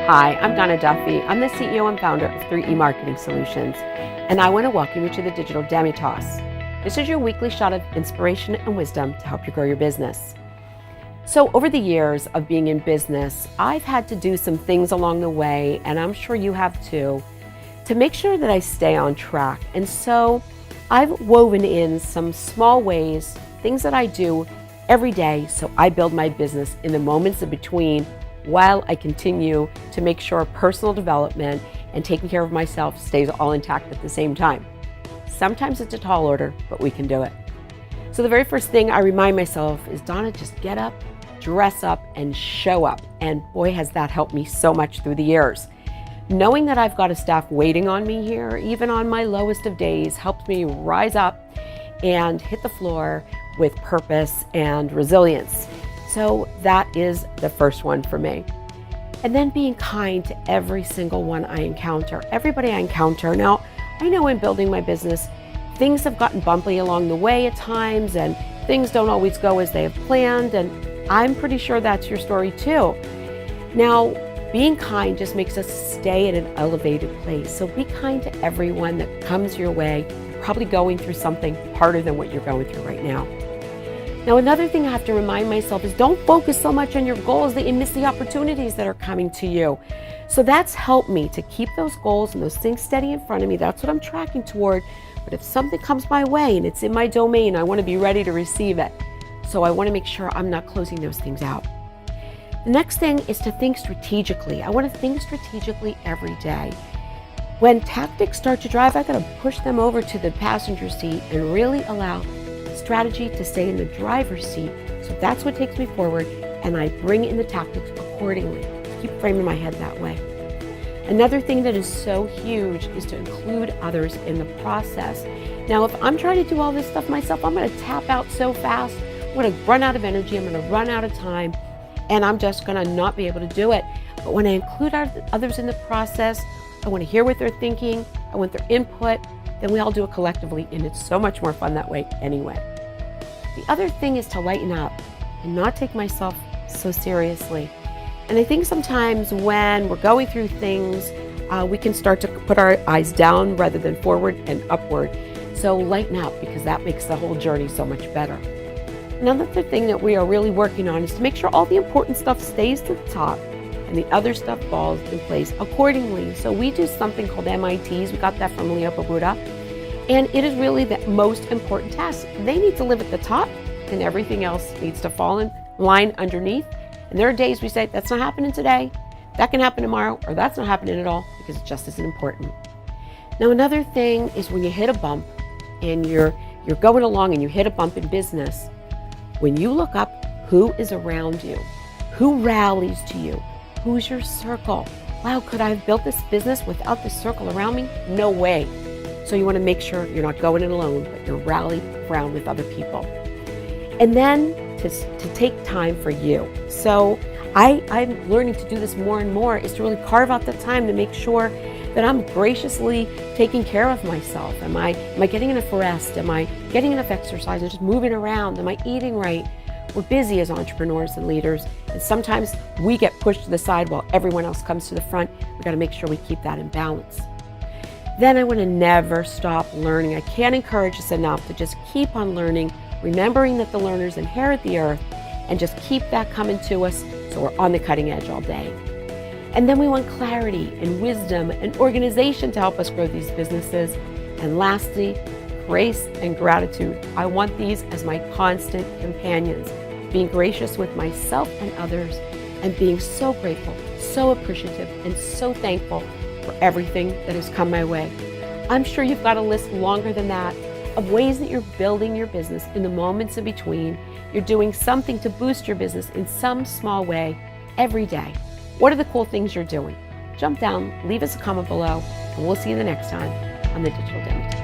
Hi, I'm Donna Duffy. I'm the CEO and founder of 3E Marketing Solutions, and I want to welcome you to the Digital Demitasse. This is your weekly shot of inspiration and wisdom to help you grow your business. So over the years of being in business, I've had to do some things along the way, and I'm sure you have too, to make sure that I stay on track. And so I've woven in some small ways, things that I do every day so I build my business in the moments in between while I continue to make sure personal development and taking care of myself stays all intact at the same time. Sometimes it's a tall order, but we can do it. So the very first thing I remind myself is, Donna, just get up, dress up, and show up. And boy, has that helped me so much through the years. Knowing that I've got a staff waiting on me here, even on my lowest of days, helps me rise up and hit the floor with purpose and resilience. So that is the first one for me. And then being kind to every single one I encounter, everybody I encounter. Now, I know in building my business, things have gotten bumpy along the way at times, and things don't always go as they have planned, and I'm pretty sure that's your story too. Now, being kind just makes us stay at an elevated place. So be kind to everyone that comes your way, probably going through something harder than what you're going through right now. Now, another thing I have to remind myself is don't focus so much on your goals that you miss the opportunities that are coming to you. So that's helped me to keep those goals and those things steady in front of me. That's what I'm tracking toward. But if something comes my way and it's in my domain, I want to be ready to receive it. So I want to make sure I'm not closing those things out. The next thing is to think strategically. I want to think strategically every day. When tactics start to drive, I got to push them over to the passenger seat and really allow strategy to stay in the driver's seat. So that's what takes me forward, and I bring in the tactics accordingly. Keep framing my head that way. Another thing that is so huge is to include others in the process. Now, if I'm trying to do all this stuff myself, I'm going to tap out so fast. I'm going to run out of energy. I'm going to run out of time, and I'm just going to not be able to do it. But when I include others in the process, I want to hear what they're thinking. I want their input. Then we all do it collectively, and it's so much more fun that way anyway. The other thing is to lighten up and not take myself so seriously. And I think sometimes when we're going through things, we can start to put our eyes down rather than forward and upward. So lighten up, because that makes the whole journey so much better. Another thing that we are really working on is to make sure all the important stuff stays to the top and the other stuff falls in place accordingly. So we do something called MITs. We got that from Leo Babuda. And it is really the most important task. They need to live at the top, and everything else needs to fall in line underneath. And there are days we say, that's not happening today, that can happen tomorrow, or that's not happening at all, because it just isn't important. Now, another thing is when you hit a bump and you're going along and you hit a bump in business, when you look up, who is around you? Who rallies to you? Who's your circle? Wow, could I have built this business without this circle around me? No way. So you want to make sure you're not going it alone, but you're rallied around with other people. And then to take time for you. So I'm learning to do this more and more, is to really carve out the time to make sure that I'm graciously taking care of myself. Am I getting enough rest? Am I getting enough exercise and just moving around? Am I eating right? We're busy as entrepreneurs and leaders, and sometimes we get pushed to the side while everyone else comes to the front. We got to make sure we keep that in balance. Then I want to never stop learning. I can't encourage us enough to just keep on learning, remembering that the learners inherit the earth, and just keep that coming to us so we're on the cutting edge all day. And then we want clarity and wisdom and organization to help us grow these businesses. And lastly, grace and gratitude. I want these as my constant companions, being gracious with myself and others, and being so grateful, so appreciative, and so thankful for everything that has come my way. I'm sure you've got a list longer than that of ways that you're building your business in the moments in between. You're doing something to boost your business in some small way every day. What are the cool things you're doing? Jump down, leave us a comment below, and we'll see you the next time on the Digital Demitasse.